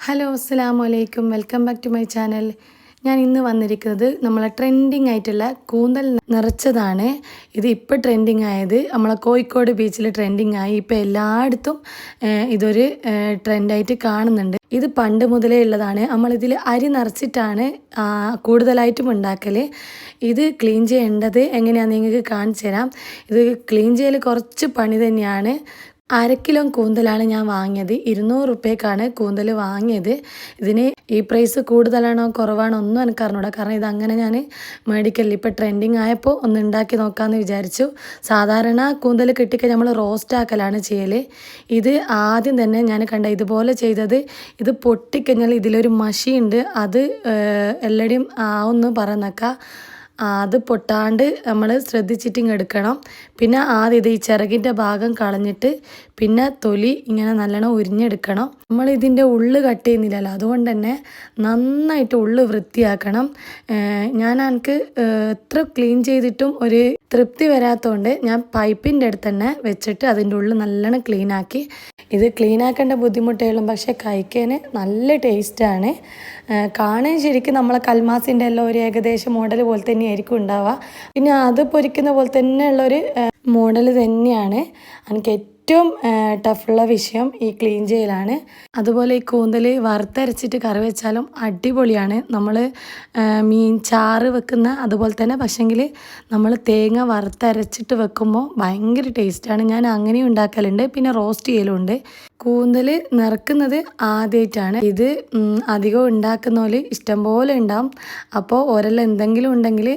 Hello അസ്സലാമു അലൈക്കും welcome back to my channel. ഞാൻ ഇന്ന് വന്നിരിക്കുന്നത് നമ്മളെ ട്രെൻഡിങ് ആയിട്ടുള്ള കൂന്തൽ നിറച്ചതാണ്. ഇത് ഇപ്പോൾ ട്രെൻഡിങ് ആയത് നമ്മളെ കോഴിക്കോട് ബീച്ചിൽ ട്രെൻഡിങ് ആയി. ഇപ്പോൾ എല്ലായിടത്തും ഇതൊരു ട്രെൻഡായിട്ട് കാണുന്നുണ്ട്. ഇത് പണ്ട് മുതലേ ഉള്ളതാണ്. നമ്മളിതിൽ അരി നിറച്ചിട്ടാണ് കൂടുതലായിട്ടും ഉണ്ടാക്കൽ. ഇത് ക്ലീൻ ചെയ്യേണ്ടത് എങ്ങനെയാണെന്ന് നിങ്ങൾക്ക് കാണിച്ചു തരാം. ഇത് ക്ലീൻ ചെയ്യൽ കുറച്ച് പണി തന്നെയാണ്. 1/2 കിലോ കൂന്തലാണ് ഞാൻ വാങ്ങിയത്. 200 റുപ്യക്കാണ് കൂന്തൽ വാങ്ങിയത്. ഇതിന് ഈ പ്രൈസ് കൂടുതലാണോ കുറവാണോ ഒന്നും എനിക്ക് അറിഞ്ഞൂടാ. കാരണം ഇതങ്ങനെ ഞാൻ മേടിക്കലില്ല. ഇപ്പോൾ ട്രെൻഡിങ് ആയപ്പോൾ ഒന്ന് ഉണ്ടാക്കി നോക്കാമെന്ന് വിചാരിച്ചു. സാധാരണ കൂന്തൽ കിട്ടിക്കഴിഞ്ഞാൽ നമ്മൾ റോസ്റ്റ് ആക്കലാണ് ചെയ്യൽ. ഇത് ആദ്യം തന്നെ ഞാൻ കണ്ട ഇതുപോലെ ചെയ്തത്. ഇത് പൊട്ടിക്കഴിഞ്ഞാൽ ഇതിലൊരു മഷിയുണ്ട്. അത് എല്ലാവരും ആവുമെന്ന് പറയുന്നേക്കാം. അത് പൊട്ടാണ്ട് നമ്മൾ ശ്രദ്ധിച്ചിട്ടിങ് എടുക്കണം. പിന്നെ ആദ്യം ഇത് ഈ ചിറകിൻ്റെ ഭാഗം കളഞ്ഞിട്ട് പിന്നെ തൊലി ഇങ്ങനെ നല്ലോണം ഉരിഞ്ഞെടുക്കണം. നമ്മൾ ഇതിൻ്റെ ഉള്ളു കട്ട് ചെയ്യുന്നില്ലല്ലോ, അതുകൊണ്ട് തന്നെ നന്നായിട്ട് ഉള്ളു വൃത്തിയാക്കണം. എനിക്ക് എത്ര ക്ലീൻ ചെയ്തിട്ടും ഒരു തൃപ്തി വരാത്തതുകൊണ്ട് ഞാൻ പൈപ്പിൻ്റെ അടുത്ത് തന്നെ വെച്ചിട്ട് അതിൻ്റെ ഉള്ളിൽ നല്ലോണം ക്ലീനാക്കി. ഇത് ക്ലീനാക്കേണ്ട ബുദ്ധിമുട്ടേ ഉള്ളൂ, പക്ഷേ കഴിക്കാൻ നല്ല ടേസ്റ്റാണ്. കാണാൻ ശരിക്കും നമ്മളെ കൽമാസിൻ്റെ എല്ലാം ഒരു ഏകദേശം മോഡൽ പോലെ തന്നെയായിരിക്കും ഉണ്ടാവുക. പിന്നെ അത് പൊരിക്കുന്ന പോലെ തന്നെയുള്ളൊരു മോഡൽ തന്നെയാണ്. എനിക്ക് ഏറ്റവും ടഫുള്ള വിഷയം ഈ ക്ലീൻ ചെയ്യലാണ്. അതുപോലെ ഈ കൂന്തൽ വറുത്തരച്ചിട്ട് കറി വെച്ചാലും അടിപൊളിയാണ്. നമ്മൾ മീൻ ചാറ് വെക്കുന്ന അതുപോലെ തന്നെ, പക്ഷേങ്കിൽ നമ്മൾ തേങ്ങ വറുത്തരച്ചിട്ട് വെക്കുമ്പോൾ ഭയങ്കര ടേസ്റ്റാണ്. ഞാൻ അങ്ങനെയും ഉണ്ടാക്കലുണ്ട്, പിന്നെ റോസ്റ്റ് ചെയ്യലുണ്ട്. കൂന്തൽ നിറക്കുന്നത് ആദ്യമായിട്ടാണ്. ഇത് അധികം ഉണ്ടാക്കുന്നവർ ഇഷ്ടംപോലെ ഉണ്ടാവും. അപ്പോൾ ഓരെല്ലാം എന്തെങ്കിലും ഉണ്ടെങ്കിൽ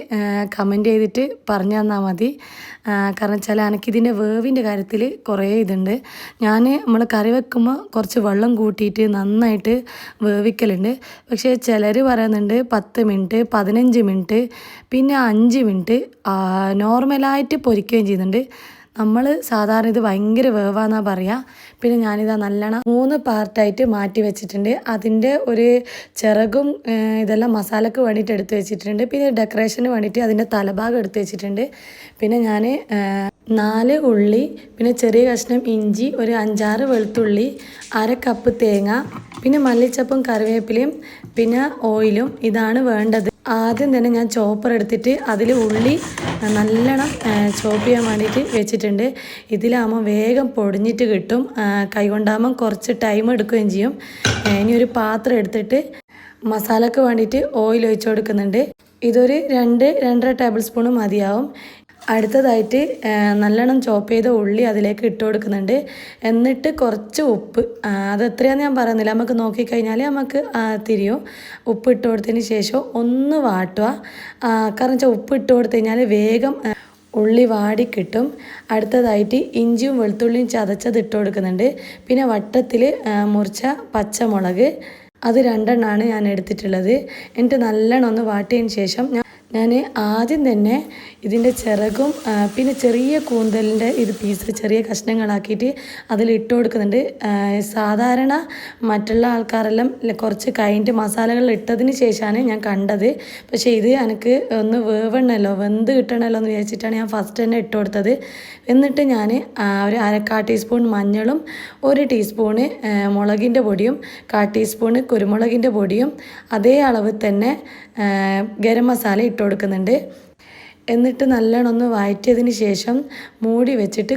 കമൻറ്റ് ചെയ്തിട്ട് പറഞ്ഞു തന്നാൽ മതി. കാരണം വെച്ചാൽ എനിക്കിതിൻ്റെ വേവിൻ്റെ കാര്യത്തിൽ കുറേ ഇതുണ്ട്. നമ്മൾ കറി വെക്കുമ്പോൾ കുറച്ച് വെള്ളം കൂട്ടിയിട്ട് നന്നായിട്ട് വേവിക്കലുണ്ട്. പക്ഷേ ചിലർ പറയുന്നുണ്ട് 10 മിനിറ്റ് 15 മിനിറ്റ് പിന്നെ 5 മിനിറ്റ് നോർമലായിട്ട് പൊരിക്കുകയും ചെയ്യുന്നുണ്ട്. നമ്മൾ സാധാരണ ഇത് ഭയങ്കര വേവാന്നാണ് പറയുക. പിന്നെ ഞാനിതാ നല്ലോണം 3 പാർട്ടായിട്ട് മാറ്റി വെച്ചിട്ടുണ്ട്. അതിൻ്റെ ഒരു ചിറകും ഇതെല്ലാം മസാലക്ക് വേണ്ടിയിട്ട് എടുത്ത് വെച്ചിട്ടുണ്ട്. പിന്നെ ഡെക്കറേഷന് വേണ്ടിയിട്ട് അതിൻ്റെ തലഭാഗം എടുത്ത് വെച്ചിട്ടുണ്ട്. പിന്നെ ഞാൻ 4 ഉള്ളി, പിന്നെ ചെറിയ കഷ്ണം ഇഞ്ചി, ഒരു 5-6 വെളുത്തുള്ളി, 1/2 കപ്പ് തേങ്ങ, പിന്നെ മല്ലിച്ചപ്പും കറിവേപ്പിലയും പിന്നെ ഓയിലും ഇതാണ് വേണ്ടത്. ആദ്യം തന്നെ ഞാൻ ചോപ്പർ എടുത്തിട്ട് അതിൽ ഉള്ളി നല്ലോണം ചോപ്പ് ചെയ്യാൻ വേണ്ടിയിട്ട് വെച്ചിട്ടുണ്ട്. ഇതിലാകുമ്പോൾ വേഗം പൊടിഞ്ഞിട്ട് കിട്ടും. കൈകൊണ്ടാകുമ്പം കുറച്ച് ടൈം എടുക്കുകയും ചെയ്യും. ഇനി ഒരു പാത്രം എടുത്തിട്ട് മസാലക്ക് വേണ്ടിയിട്ട് ഓയിൽ ഒഴിച്ചു കൊടുക്കുന്നുണ്ട്. ഇതൊരു 2-2.5 ടേബിൾ സ്പൂൺ മതിയാവും. അടുത്തതായിട്ട് നല്ലോണം ചോപ്പ് ചെയ്ത ഉള്ളി അതിലേക്ക് ഇട്ട് കൊടുക്കുന്നുണ്ട്. എന്നിട്ട് കുറച്ച് ഉപ്പ്, അത് എത്രയാണെന്ന് ഞാൻ പറയുന്നില്ല, നമുക്ക് നോക്കിക്കഴിഞ്ഞാൽ നമുക്ക് തിരിയും. ഉപ്പ് ഇട്ട് കൊടുത്തതിന് ശേഷം ഒന്ന് വാട്ടുക. കാരണം വെച്ചാൽ ഉപ്പ് ഇട്ട് കൊടുത്തു കഴിഞ്ഞാൽ വേഗം ഉള്ളി വാടി കിട്ടും. അടുത്തതായിട്ട് ഇഞ്ചിയും വെളുത്തുള്ളിയും ചതച്ചത് ഇട്ട് കൊടുക്കുന്നുണ്ട്. പിന്നെ വട്ടത്തിൽ മുറിച്ച പച്ചമുളക്, അത് 2 എണ്ണമാണ് ഞാൻ എടുത്തിട്ടുള്ളത്. എന്നിട്ട് നല്ലോണം ഒന്ന് വാട്ടിയതിന് ശേഷം ഞാൻ ആദ്യം തന്നെ ഇതിൻ്റെ ചിറകും പിന്നെ ചെറിയ കൂന്തലിൻ്റെ ഇത് പീസ് ചെറിയ കഷ്ണങ്ങളാക്കിയിട്ട് അതിലിട്ട് കൊടുക്കുന്നുണ്ട്. സാധാരണ മറ്റുള്ള ആൾക്കാരെല്ലാം കുറച്ച് കഴിഞ്ഞിട്ട് മസാലകൾ ഇട്ടതിന് ശേഷമാണ് ഞാൻ കണ്ടത്. പക്ഷേ ഇത് എനിക്ക് ഒന്ന് വേവണമല്ലോ, വെന്ത് കിട്ടണമല്ലോ എന്ന് വിചാരിച്ചിട്ടാണ് ഞാൻ ഫസ്റ്റ് തന്നെ ഇട്ട് കൊടുത്തത്. എന്നിട്ട് ഞാൻ ഒരു 1/4 ടീസ്പൂൺ മഞ്ഞളും 1 ടീസ്പൂണ് മുളകിൻ്റെ പൊടിയും 1/4 ടീസ്പൂണ് കുരുമുളകിൻ്റെ പൊടിയും അതേ അളവ് തന്നെ ഗരം മസാല ഇട്ട് കൊടുക്കുന്നുണ്ട്. എന്നിട്ട് നല്ലോണം ഒന്ന് വഴറ്റിയതിന് ശേഷം മൂടി വെച്ചിട്ട്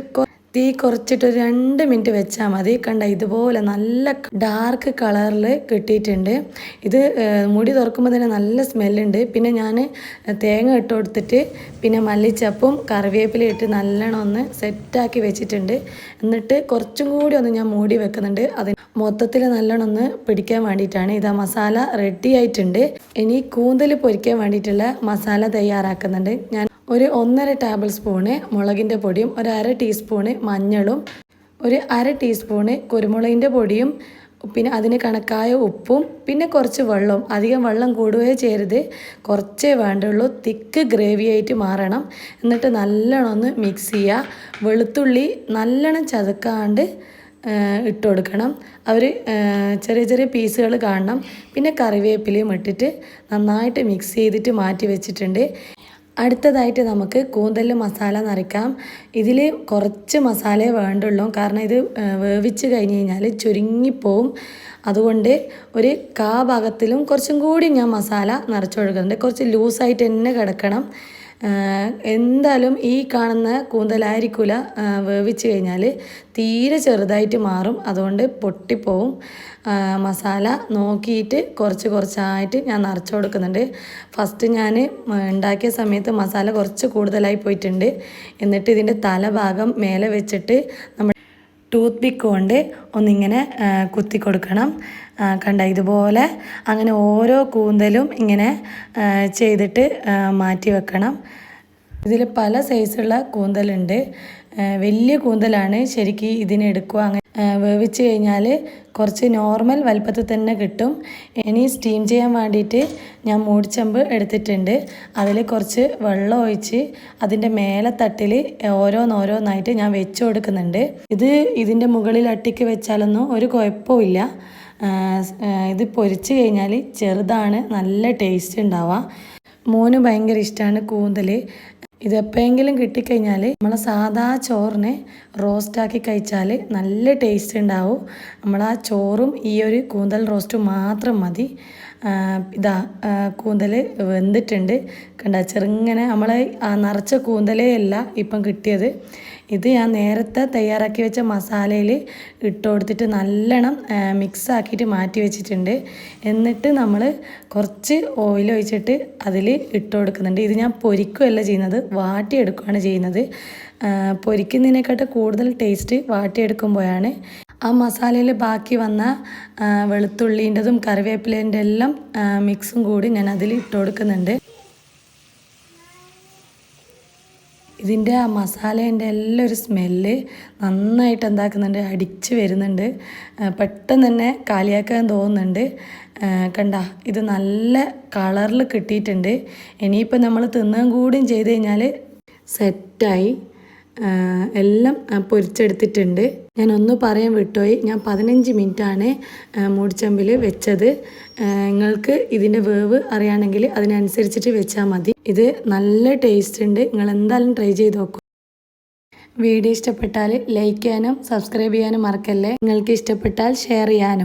തീ കുറച്ചിട്ട് 2 മിനിറ്റ് വെച്ചാൽ മതി. കണ്ട ഇതുപോലെ നല്ല ഡാർക്ക് കളറിൽ കിട്ടിയിട്ടുണ്ട്. ഇത് മൂടി തുറക്കുമ്പോൾ തന്നെ നല്ല സ്മെല്ലുണ്ട്. പിന്നെ ഞാൻ തേങ്ങ ഇട്ട് കൊടുത്തിട്ട് പിന്നെ മല്ലിച്ചപ്പും കറിവേപ്പിലയും ഇട്ട് നല്ലോണം ഒന്ന് സെറ്റാക്കി വെച്ചിട്ടുണ്ട്. എന്നിട്ട് കുറച്ചും കൂടി ഒന്ന് ഞാൻ മൂടി വെക്കുന്നുണ്ട്. അത് മൊത്തത്തിൽ നല്ലോണം ഒന്ന് പിടിക്കാൻ വേണ്ടിയിട്ടാണ്. ഇതാ മസാല റെഡി ആയിട്ടുണ്ട്. ഇനി കൂന്തൽ പൊരിക്കാൻ വേണ്ടിയിട്ടുള്ള മസാല തയ്യാറാക്കുന്നുണ്ട്. ഞാൻ ഒരു 1.5 ടേബിൾ സ്പൂണ് മുളകിൻ്റെ പൊടിയും 1/2 ടീസ്പൂണ് മഞ്ഞളും 1/2 ടീസ്പൂണ് കുരുമുളകിൻ്റെ പൊടിയും പിന്നെ അതിന് കണക്കായ ഉപ്പും പിന്നെ കുറച്ച് വെള്ളവും. അധികം വെള്ളം കൂടുകയോ ചെയ്യരുത്, കുറച്ചേ വേണ്ടുള്ളൂ. തിക്ക് ഗ്രേവി ആയിട്ട് മാറണം. എന്നിട്ട് നല്ലോണം ഒന്ന് മിക്സ് ചെയ്യുക. വെളുത്തുള്ളി നല്ലോണം ചതക്കാണ്ട് ഇട്ട് കൊടുക്കണം. ചെറിയ ചെറിയ പീസുകൾ കാണണം. പിന്നെ കറിവേപ്പിലയും ഇട്ടിട്ട് നന്നായിട്ട് മിക്സ് ചെയ്തിട്ട് മാറ്റി വെച്ചിട്ടുണ്ട്. അടുത്തതായിട്ട് നമുക്ക് കൂന്തലിൽ മസാല നിറയ്ക്കാം. ഇതിൽ കുറച്ച് മസാലയെ വേണ്ടുള്ളൂ, കാരണം ഇത് വേവിച്ച് കഴിഞ്ഞ് കഴിഞ്ഞാൽ ചുരുങ്ങിപ്പോവും. അതുകൊണ്ട് ഒരു ഭാഗത്തിലും കുറച്ചും കൂടി ഞാൻ മസാല നിറച്ച് കൊടുക്കുന്നുണ്ട്. കുറച്ച് ലൂസായിട്ട് തന്നെ കിടക്കണം. എന്തായാലും ഈ കാണുന്ന കൂന്തലായിരിക്കില്ല വേവിച്ച് കഴിഞ്ഞാൽ തീരെ ചെറുതായിട്ട് മാറും, അതുകൊണ്ട് പൊട്ടിപ്പോവും. മസാല നോക്കിയിട്ട് കുറച്ചായിട്ട് ഞാൻ നിറച്ച് കൊടുക്കുന്നുണ്ട്. ഫസ്റ്റ് ഞാൻ ഉണ്ടാക്കിയ സമയത്ത് മസാല കുറച്ച് കൂടുതലായി പോയിട്ടുണ്ട്. എന്നിട്ട് ഇതിൻ്റെ തലഭാഗം മേലെ വെച്ചിട്ട് നമ്മൾ ടൂത്ത് പിക്ക് കൊണ്ട് ഒന്നിങ്ങനെ കുത്തി കൊടുക്കണം. കണ്ട ഇതുപോലെ അങ്ങനെ ഓരോ കൂന്തലും ഇങ്ങനെ ചെയ്തിട്ട് മാറ്റി വെക്കണം. ഇതിൽ പല സൈസുള്ള കൂന്തലുണ്ട്. വലിയ കൂന്തലാണ് ശരിക്കും ഇതിനെടുക്കുക. അങ്ങനെ വേവിച്ച് കഴിഞ്ഞാൽ കുറച്ച് നോർമൽ വലുപ്പത്തിൽ തന്നെ കിട്ടും. ഇനി സ്റ്റീം ചെയ്യാൻ വേണ്ടിയിട്ട് ഞാൻ മൂടിച്ചമ്പ് എടുത്തിട്ടുണ്ട്. അതിൽ കുറച്ച് വെള്ളം ഒഴിച്ച് അതിൻ്റെ മേലെ തട്ടിൽ ഓരോന്നായിട്ട് ഞാൻ വെച്ച് കൊടുക്കുന്നുണ്ട്. ഇതിൻ്റെ മുകളിൽ അട്ടിക്ക് വെച്ചാലൊന്നും ഒരു കുഴപ്പമില്ല. ഇത് പൊരിച്ച് കഴിഞ്ഞാൽ ചെറുതാണ്, നല്ല ടേസ്റ്റ് ഉണ്ടാവുക. മോന് ഭയങ്കര ഇഷ്ടമാണ് കൂന്തൽ. ഇതെപ്പോഴെങ്കിലും കിട്ടിക്കഴിഞ്ഞാൽ നമ്മളെ സാധാ ചോറിനെ റോസ്റ്റാക്കി കഴിച്ചാൽ നല്ല ടേസ്റ്റ് ഉണ്ടാവും. നമ്മളാ ചോറും ഈ ഒരു കൂന്തൽ റോസ്റ്റും മാത്രം മതി. കൂന്തൽ വെന്തിട്ടുണ്ട്. കണ്ട ചെറുങ്ങനെ നമ്മളെ നിറച്ച കൂന്തലേ അല്ല ഇപ്പം കിട്ടിയത്. ഇത് ഞാൻ നേരത്തെ തയ്യാറാക്കി വെച്ച മസാലയിൽ ഇട്ട് കൊടുത്തിട്ട് നല്ലോണം മിക്സ് ആക്കിയിട്ട് മാറ്റി വെച്ചിട്ടുണ്ട്. എന്നിട്ട് നമ്മൾ കുറച്ച് ഓയിൽ ഒഴിച്ചിട്ട് അതിൽ ഇട്ട് കൊടുക്കുന്നുണ്ട്. ഇത് ഞാൻ പൊരിക്കുകയല്ല ചെയ്യുന്നത്, വാട്ടിയെടുക്കുകയാണ് ചെയ്യുന്നത്. പൊരിക്കുന്നതിനെക്കാട്ട് കൂടുതൽ ടേസ്റ്റ് വാട്ടിയെടുക്കുമ്പോഴാണ്. ആ മസാലയിൽ ബാക്കി വന്ന വെളുത്തുള്ളീൻ്റെതും കറിവേപ്പിലേൻ്റെ എല്ലാം മിക്സും കൂടി ഞാൻ അതിൽ ഇട്ട് കൊടുക്കുന്നുണ്ട്. ഇതിൻ്റെ ആ മസാലേൻ്റെ എല്ലാം ഒരു സ്മെല്ല് നന്നായിട്ട് എന്താക്കുന്നുണ്ട്, അടിച്ച് വരുന്നുണ്ട്. പെട്ടെന്ന് തന്നെ കാലിയാക്കാൻ തോന്നുന്നുണ്ട്. കണ്ട ഇത് നല്ല കളറിൽ കിട്ടിയിട്ടുണ്ട്. ഇനിയിപ്പോൾ നമ്മൾ തിന്നാൻ കൂടിയും ചെയ്ത് കഴിഞ്ഞാൽ സെറ്റായി. എല്ലാം പൊരിച്ചെടുത്തിട്ടുണ്ട്. ഞാൻ ഒന്ന് പറയാൻ വിട്ടുപോയി, ഞാൻ 15 മിനിറ്റാണ് മൂടിച്ചമ്പിൽ വെച്ചത്. നിങ്ങൾക്ക് ഇതിൻ്റെ വേവ് അറിയുകയാണെങ്കിൽ അതിനനുസരിച്ചിട്ട് വെച്ചാൽ മതി. ഇത് നല്ല ടേസ്റ്റ് ഉണ്ട്. നിങ്ങൾ എന്തായാലും ട്രൈ ചെയ്ത് നോക്കൂ. വീഡിയോ ഇഷ്ടപ്പെട്ടാൽ ലൈക്ക് ചെയ്യാനും സബ്സ്ക്രൈബ് ചെയ്യാനും മറക്കല്ലേ. നിങ്ങൾക്ക് ഇഷ്ടപ്പെട്ടാൽ ഷെയർ ചെയ്യാനും.